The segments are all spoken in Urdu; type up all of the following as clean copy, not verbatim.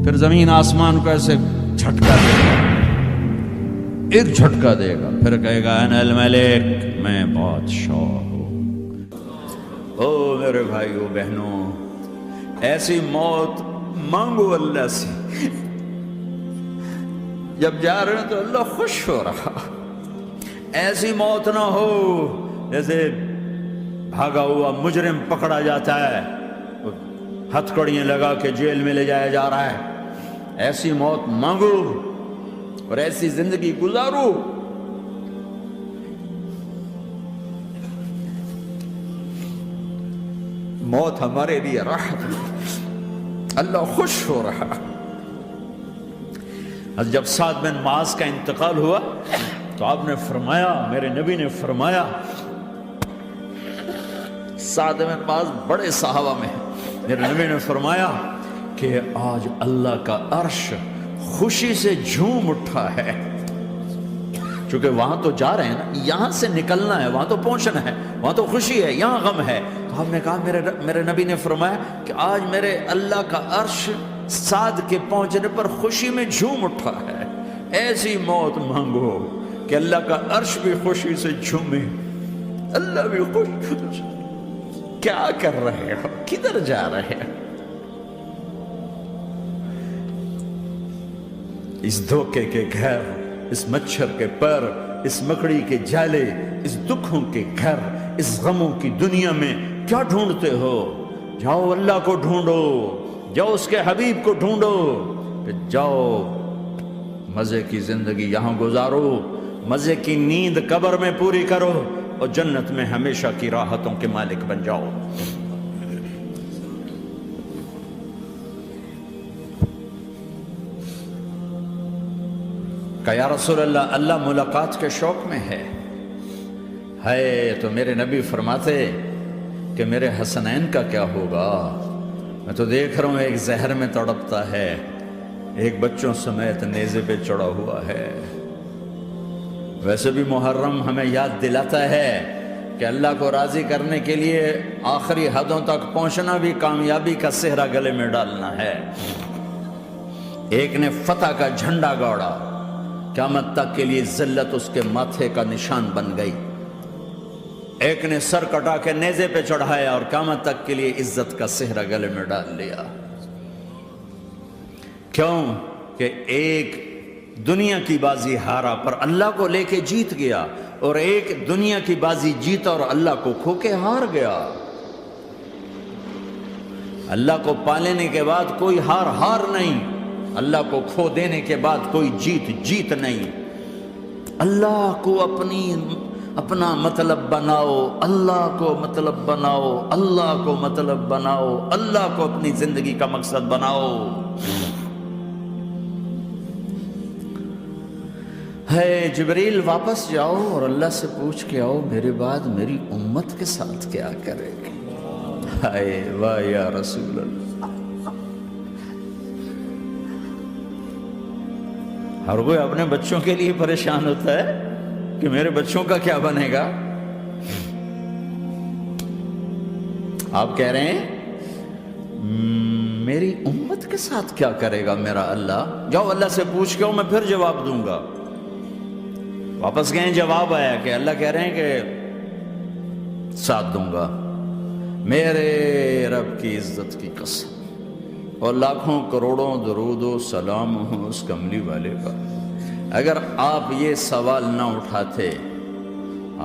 پھر زمین آسمان کو ایسے جھٹکا دے گا، ایک جھٹکا دے گا، پھر کہے گا انا الملک، میں بادشاہ ہوں۔ او میرے بھائیو بہنوں، ایسی موت مانگو اللہ سے، جب جا رہے ہیں تو اللہ خوش ہو رہا۔ ایسی موت نہ ہو جیسے بھاگا ہوا مجرم پکڑا جاتا ہے، ہتھکڑیاں لگا کے جیل میں لے جایا جا رہا ہے۔ ایسی موت مانگو اور ایسی زندگی گزارو۔ موت ہمارے لیے راحت ہے، اللہ خوش ہو رہا۔ جب سعد بن معاذ کا انتقال ہوا تو آپ نے فرمایا، میرے نبی نے فرمایا، سعد بن معاذ بڑے صحابہ میں ہیں، میرے نبی نے فرمایا کہ آج اللہ کا عرش خوشی سے جھوم اٹھا ہے، چونکہ وہاں تو جا رہے ہیں نا، یہاں سے نکلنا ہے، وہاں تو پہنچنا ہے، وہاں تو خوشی ہے، یہاں غم ہے۔ تو آپ نے کہا، میرے نبی نے فرمایا کہ آج میرے اللہ کا عرش سعد کے پہنچنے پر خوشی میں جھوم اٹھا ہے۔ ایسی موت مانگو کہ اللہ کا عرش بھی خوشی سے جھومے، اللہ بھی خوش۔ کیا کر رہے ہو؟ کدھر جا رہے ہو؟ اس دھوکے کے گھر، اس مچھر کے پر، اس مکڑی کے جالے، اس دکھوں کے گھر، اس غموں کی دنیا میں کیا ڈھونڈتے ہو؟ جاؤ اللہ کو ڈھونڈو، جاؤ اس کے حبیب کو ڈھونڈو، کہ جاؤ مزے کی زندگی یہاں گزارو، مزے کی نیند قبر میں پوری کرو، اور جنت میں ہمیشہ کی راحتوں کے مالک بن جاؤ۔ کہ یا رسول اللہ، اللہ ملاقات کے شوق میں ہے۔ تو میرے نبی فرماتے کہ میرے حسنین کا کیا ہوگا؟ میں تو دیکھ رہا ہوں ایک زہر میں تڑپتا ہے، ایک بچوں سمیت نیزے پہ چڑھا ہوا ہے۔ ویسے بھی محرم ہمیں یاد دلاتا ہے کہ اللہ کو راضی کرنے کے لیے آخری حدوں تک پہنچنا بھی کامیابی کا صحرا گلے میں ڈالنا ہے۔ ایک نے فتح کا جھنڈا گاڑا، قیامت تک کے لیے ذلت اس کے ماتھے کا نشان بن گئی۔ ایک نے سر کٹا کے نیزے پہ چڑھایا اور قیامت تک کے لیے عزت کا صحرا گلے میں ڈال لیا۔ کیوں کہ ایک دنیا کی بازی ہارا پر اللہ کو لے کے جیت گیا، اور ایک دنیا کی بازی جیتا اور اللہ کو کھو کے ہار گیا۔ اللہ کو پانے کے بعد کوئی ہار نہیں، اللہ کو کھو دینے کے بعد کوئی جیت نہیں۔ اللہ کو اپنا مطلب بناؤ، اللہ کو مطلب بناؤ، اللہ کو مطلب بناؤ، اللہ کو اپنی زندگی کا مقصد بناؤ۔ جبریل واپس جاؤ اور اللہ سے پوچھ کے آؤ، میرے بعد میری امت کے ساتھ کیا کرے گی؟ واہ یا رسول اللہ۔ ہر کوئی اپنے بچوں کے لیے پریشان ہوتا ہے کہ میرے بچوں کا کیا بنے گا۔ آپ کہہ رہے ہیں میری امت کے ساتھ کیا کرے گا میرا اللہ؟ جاؤ اللہ سے پوچھ کے میں پھر جواب دوں گا۔ واپس گئے، جواب آیا کہ اللہ کہہ رہے ہیں کہ ساتھ دوں گا، میرے رب کی عزت کی قسم، اور لاکھوں کروڑوں درود و سلام ہوں اس کملی والے کا۔ اگر آپ یہ سوال نہ اٹھاتے،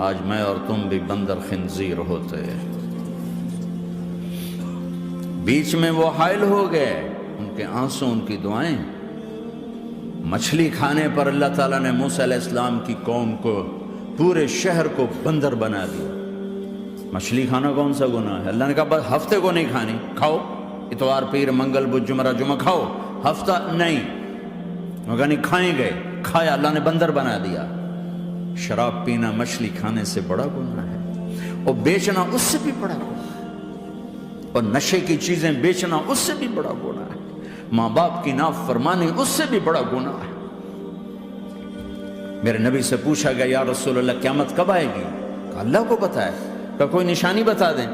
آج میں اور تم بھی بندر خنزیر ہوتے۔ بیچ میں وہ حائل ہو گئے، ان کے آنسو، ان کی دعائیں۔ مچھلی کھانے پر اللہ تعالیٰ نے موسیٰ علیہ السلام کی قوم کو، پورے شہر کو بندر بنا دیا۔ مچھلی کھانا کون سا گناہ ہے؟ اللہ نے کہا بس ہفتے کو نہیں کھانی، کھاؤ، اتوار پیر منگل بدھ جمعہ جمعہ کھاؤ، ہفتہ نہیں۔ مگر نہیں کھائیں گے، کھایا، اللہ نے بندر بنا دیا۔ شراب پینا مچھلی کھانے سے بڑا گناہ ہے، اور بیچنا اس سے بھی بڑا گناہ ہے، اور نشے کی چیزیں بیچنا اس سے بھی بڑا گناہ ہے، ماں باپ کی نافرمانی اس سے بھی بڑا گناہ ہے۔ میرے نبی سے پوچھا گیا یا رسول اللہ قیامت کب آئے گی؟ کہا اللہ کو پتہ ہے۔ کہا کوئی نشانی بتا دیں،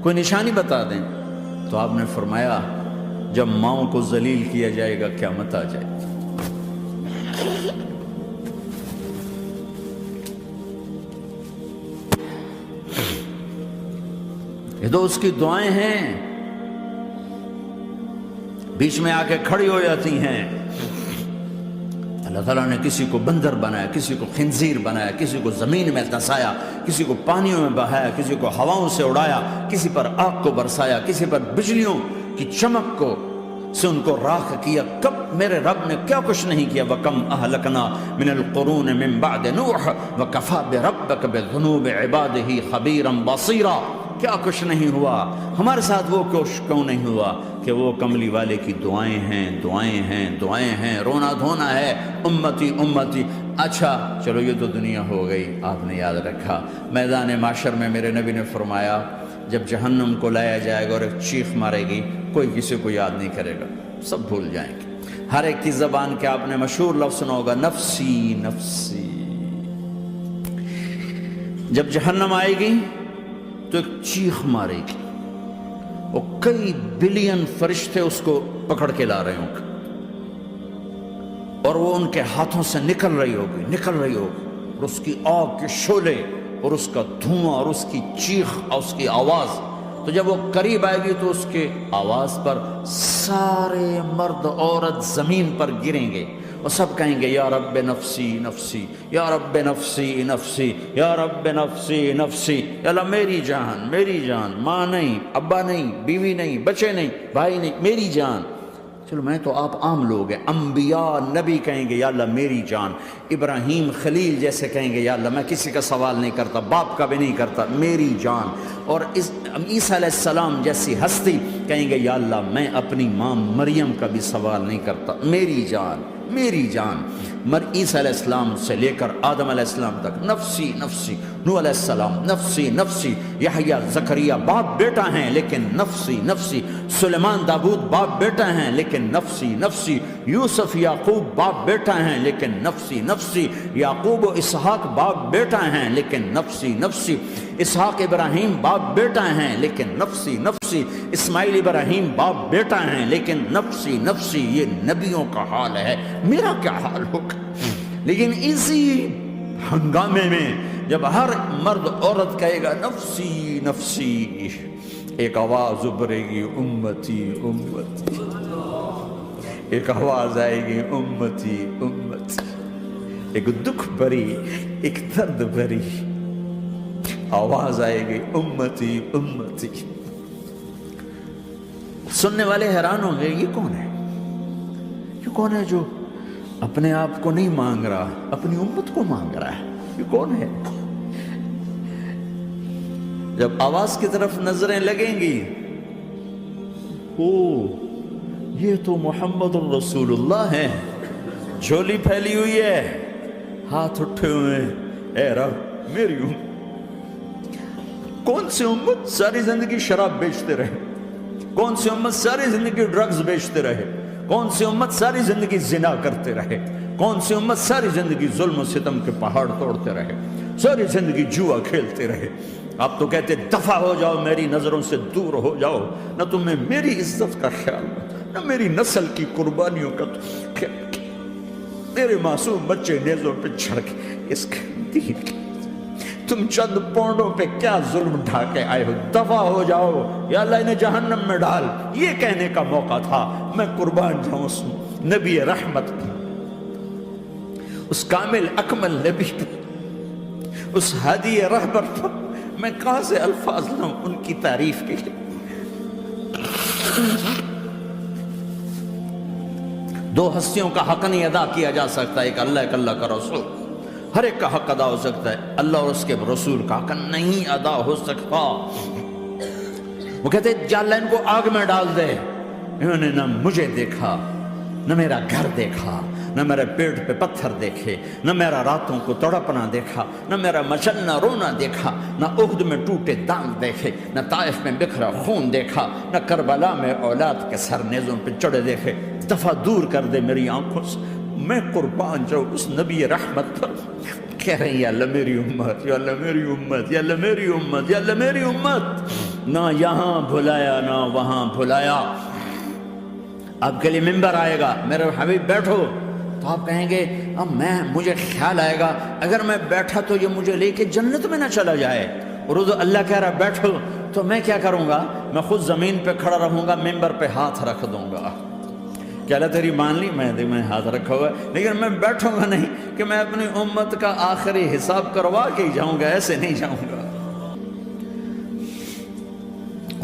کوئی نشانی بتا دیں۔ تو آپ نے فرمایا جب ماؤں کو ذلیل کیا جائے گا قیامت آ جائے گی۔ یہ تو اس کی دعائیں ہیں، بیچ میں آ کے کھڑی ہو جاتی ہیں۔ اللہ تعالیٰ نے کسی کو بندر بنایا، کسی کو خنزیر بنایا، کسی کو زمین میں دھسایا، کسی کو پانیوں میں بہایا، کسی کو ہواؤں سے اڑایا، کسی پر آگ کو برسایا، کسی پر بجلیوں کی چمک کو سے ان کو راکھ کیا۔ کب میرے رب نے کیا کچھ نہیں کیا۔ وَكَمْ أَهْلَكْنَا مِنَ الْقُرُونِ مِن بَعْدِ نُوحٍ وَكَفَىٰ بِرَبِّكَ بِذُنُوبِ عِبَادِهِ خَبِيرًا بَصِيرًا۔ کیا کچھ نہیں ہوا ہمارے ساتھ، وہ کچھ کیوں نہیں ہوا کہ وہ کملی والے کی دعائیں ہیں، دعائیں ہیں، دعائیں ہیں، رونا دھونا ہے، امتی امتی۔ اچھا چلو یہ تو دنیا ہو گئی، آپ نے یاد رکھا میدان معاشر میں میرے نبی نے فرمایا جب جہنم کو لایا جائے گا اور ایک چیخ مارے گی، کوئی کسی کو یاد نہیں کرے گا، سب بھول جائیں گے۔ ہر ایک کی زبان کے آپ نے مشہور لفظ سنا ہوگا، نفسی نفسی۔ جب جہنم آئے گی تو ایک چیخ مارے گی، اور کئی بلین فرشتے اس کو پکڑ کے لا رہے ہوں گے، اور وہ ان کے ہاتھوں سے نکل رہی ہوگی اور اس کی آگ کے شعلے اور اس کا دھواں اور اس کی چیخ اور اس کی آواز، تو جب وہ قریب آئے گی تو اس کے آواز پر سارے مرد عورت زمین پر گریں گے اور سب کہیں گے یا رب نفسی نفسی، یا رب نفسی نفسی، یا رب نفسی نفسی۔ یا اللہ میری جان، میری جان، ماں نہیں، ابا نہیں، بیوی نہیں، بچے نہیں، بھائی نہیں، میری جان۔ چلو میں تو آپ عام لوگ ہیں، انبیاء نبی کہیں گے یا اللہ میری جان، ابراہیم خلیل جیسے کہیں گے یا اللہ میں کسی کا سوال نہیں کرتا، باپ کا بھی نہیں کرتا، میری جان۔ اور عیسیٰ علیہ السلام جیسی ہستی کہیں گے یا اللہ میں اپنی ماں مریم کا بھی سوال نہیں کرتا، میری جان، میری جان۔ عیسیٰ علیہ السلام سے لے کر آدم علیہ السلام تک نفسی نفسی، نوح علیہ السلام نفسی نفسی، یحییٰ زکریا باپ بیٹا ہیں لیکن نفسی نفسی، سلیمان داؤد باپ بیٹا ہیں لیکن نفسی نفسی، یوسف یعقوب باپ بیٹا ہیں لیکن نفسی نفسی، یعقوب و اسحاق باپ بیٹا ہیں لیکن نفسی نفسی، اسحاق ابراہیم باپ بیٹا ہیں لیکن نفسی نفسی، اسماعیل ابراہیم باپ بیٹا ہیں لیکن نفسی نفسی۔ یہ نبیوں کا حال ہے، میرا کیا حال ہوگا؟ لیکن اسی ہنگامے میں جب ہر مرد عورت کہے گا نفسی نفسی، ایک آواز ابھرے گی امتی امتی، ایک آواز آئے گی امتی امتی، ایک دکھ بھری، ایک درد بھری آواز آئے گی امتی امتی۔ سننے والے حیران ہوں گے یہ کون ہے، یہ کون ہے جو اپنے آپ کو نہیں مانگ رہا، اپنی امت کو مانگ رہا ہے، یہ کون ہے؟ جب آواز کی طرف نظریں لگیں گی، او یہ تو محمد الرسول اللہ ہے، جھولی پھیلی ہوئی ہے، ہاتھ اٹھے ہوئے ہیں، اے رب میری امت۔ کون سی امت ساری زندگی شراب بیچتے رہے، کون سی امت ساری زندگی ڈرگز بیچتے رہے، کون سی امت ساری زندگی زنا کرتے رہے، کون سی امت ساری زندگی ظلم و ستم کے پہاڑ توڑتے رہے، ساری زندگی جوا کھیلتے رہے۔ آپ تو کہتے دفع ہو جاؤ، میری نظروں سے دور ہو جاؤ، نہ تمہیں میری عزت کا خیال، نہ میری نسل کی قربانیوں کا خیال، میرے معصوم بچے نیزوں پہ چڑھ کے اس کے دین کی تم چند پونڈوں پہ کیا ظلم ڈھا کے آئے ہو، دفع ہو جاؤ، یا اللہ انہیں جہنم میں ڈال۔ یہ کہنے کا موقع تھا، میں قربان جاؤں اس نبی رحمت پر، اس کامل اکمل نبی پر، اس ہادی رہبر پر۔ میں کہاں سے الفاظ لوں ان کی تعریف کے لیے؟ دو ہستیوں کا حق نہیں ادا کیا جا سکتا، ایک اللہ، ایک اللہ کا رسول۔ ہر ایک کا حق ادا ہو سکتا ہے، اللہ اور اس کے رسول کا حق نہیں ادا ہو سکتا۔ وہ کہتے ہیں جا اللہ ان کو آگ میں ڈال دے، انہوں نے نہ مجھے دیکھا، نہ میرا گھر دیکھا، نہ میرے پیٹ پہ پتھر دیکھے، نہ میرا راتوں کو تڑپنا دیکھا، نہ میرا مچلنا رونا دیکھا، نہ احد میں ٹوٹے دانت دیکھے، نہ طائف میں بکھرا خون دیکھا، نہ کربلا میں اولاد کے سر نیزوں پہ چڑھے دیکھے۔ دفعہ دور کر دے میری آنکھوں سے، میں قربان جاؤں اس نبی رحمت پر۔ کہہ رہے ہیں یا اللہ میری امت، یا اللہ میری امت، یا اللہ میری امت، یا اللہ میری امت۔ نہ یہاں بھلایا نہ وہاں بھلایا، آپ کے لیے ممبر آئے گا، میرے حبیب بیٹھو، تو آپ کہیں گے اب مجھے خیال آئے گا اگر میں بیٹھا تو یہ مجھے لے کے جنت میں نہ چلا جائے، اور اللہ کہہ رہا بیٹھو، تو میں کیا کروں گا؟ میں خود زمین پہ کھڑا رہوں گا، ممبر پہ ہاتھ رکھ دوں گا، کہ اللہ تیری مان لی، میں ہاتھ رکھا ہوا ہے، لیکن میں بیٹھوں گا نہیں کہ میں اپنی امت کا آخری حساب کروا کے ہی جاؤں گا، ایسے نہیں جاؤں گا۔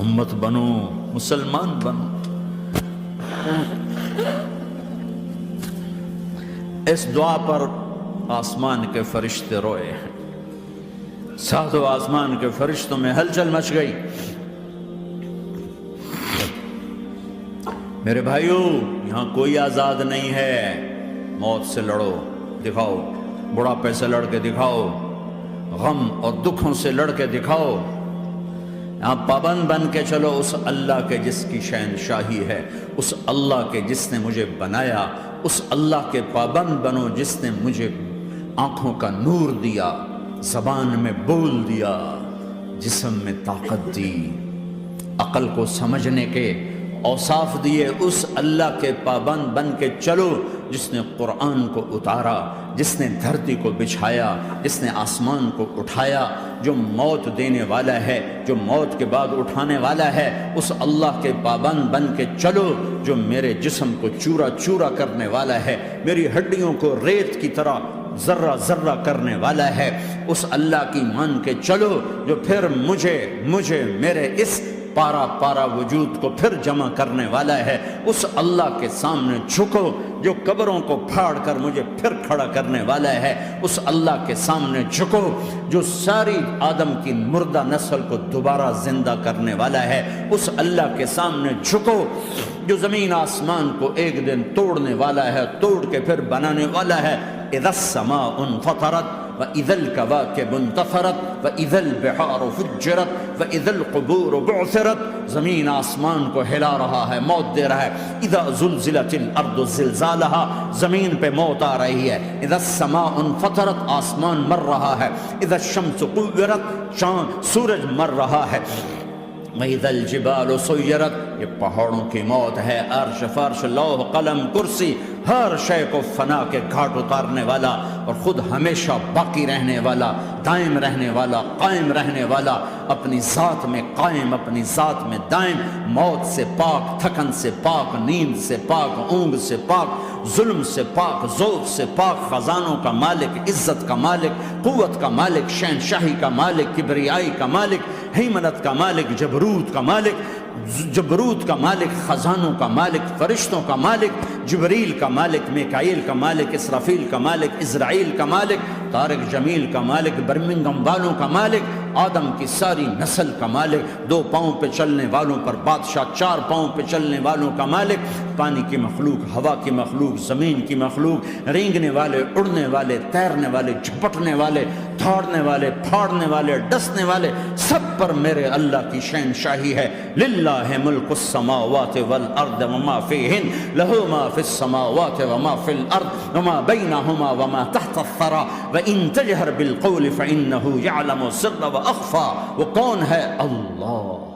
امت بنو، مسلمان بنو۔ اس دعا پر آسمان کے فرشتے روئے ہیں، ساتوں آسمان کے فرشتوں میں ہلچل مچ گئی۔ میرے بھائیو، یہاں کوئی آزاد نہیں ہے، موت سے لڑو، دکھاؤ، بڑھاپے سے لڑ کے دکھاؤ، غم اور دکھوں سے لڑ کے دکھاؤ، یہاں پابند بن کے چلو اس اللہ کے جس کی شہنشاہی ہے، اس اللہ کے جس نے مجھے بنایا، اس اللہ کے پابند بنو جس نے مجھے آنکھوں کا نور دیا، زبان میں بول دیا، جسم میں طاقت دی، عقل کو سمجھنے کے اوصاف دیے، اس اللہ کے پابند بن کے چلو جس نے قرآن کو اتارا، جس نے دھرتی کو بچھایا، جس نے آسمان کو اٹھایا، جو موت دینے والا ہے، جو موت کے بعد اٹھانے والا ہے، اس اللہ کے پابند بن کے چلو جو میرے جسم کو چورا چورا کرنے والا ہے، میری ہڈیوں کو ریت کی طرح ذرہ ذرہ کرنے والا ہے، اس اللہ کی مان کے چلو جو پھر مجھے میرے اس پارا پارا وجود کو پھر جمع کرنے والا ہے، اس اللہ کے سامنے جھکو جو قبروں کو پھاڑ کر مجھے پھر کھڑا کرنے والا ہے، اس اللہ کے سامنے جھکو جو ساری آدم کی مردہ نسل کو دوبارہ زندہ کرنے والا ہے، اس اللہ کے سامنے جھکو جو زمین آسمان کو ایک دن توڑنے والا ہے، توڑ کے پھر بنانے والا ہے۔ اذا السماء انفطرت وَإِذَا الْكَوَاكِبُ انتَثَرَتْ وَإِذَا الْبِحَارُ فُجِّرَتْ وَإِذَا الْقُبُورُ بُعْثِرَتْ، زمین آسمان کو ہلا رہا ہے، موت دے رہا ہے۔ اِذَا زُلْزِلَتِ الْأَرْضُ زِلْزَالَهَا، زمین پہ موت آ رہی ہے۔ اِذَا السَّمَاءُ انفطرت، آسمان مر رہا ہے۔ اِذَا الشَّمْسُ كُوِّرَتْ، سورج مر رہا ہے۔ وَإِذَا الْجِبَالُ سُيِّرَتْ، یہ پہاڑوں کی موت ہے۔ عرش فرش لوح قلم کرسی، ہر شے کو فنا کے گھاٹ اتارنے والا اور خود ہمیشہ باقی رہنے والا، دائم رہنے والا، قائم رہنے والا، اپنی ذات میں قائم، اپنی ذات میں دائم، موت سے پاک، تھکن سے پاک، نیند سے پاک، اونگ سے پاک، ظلم سے پاک، ذوق سے پاک، خزانوں کا مالک، عزت کا مالک، قوت کا مالک، شہنشاہی کا مالک، کبریائی کا مالک، ہیمنت کا مالک، جبروت کا مالک، خزانوں کا مالک، فرشتوں کا مالک، جبریل کا مالک، میکائیل کا مالک، اسرافیل کا مالک، اسرائیل کا مالک، طارق جمیل کا مالک، برمنگم والوں کا مالک، آدم کی ساری نسل کا مالک، 2 پاؤں پہ چلنے والوں پر بادشاہ، 4 پاؤں پہ چلنے والوں کا مالک، پانی کی مخلوق، ہوا کی مخلوق، زمین کی مخلوق، رینگنے والے، اڑنے والے، تیرنے والے، جھپٹنے والے، دھاڑنے والے، پھاڑنے والے، ڈسنے والے، سب پر میرے اللہ کی شہنشاہی ہے۔ للہ ملک السماوات والارض وما فیہن، لہ ما فی السماوات وما فی الارض وما بینہما وما تحت الثری وان تجہر بالقول فانہ یعلم السر واخفی۔ وہ کون ہے؟ اللہ۔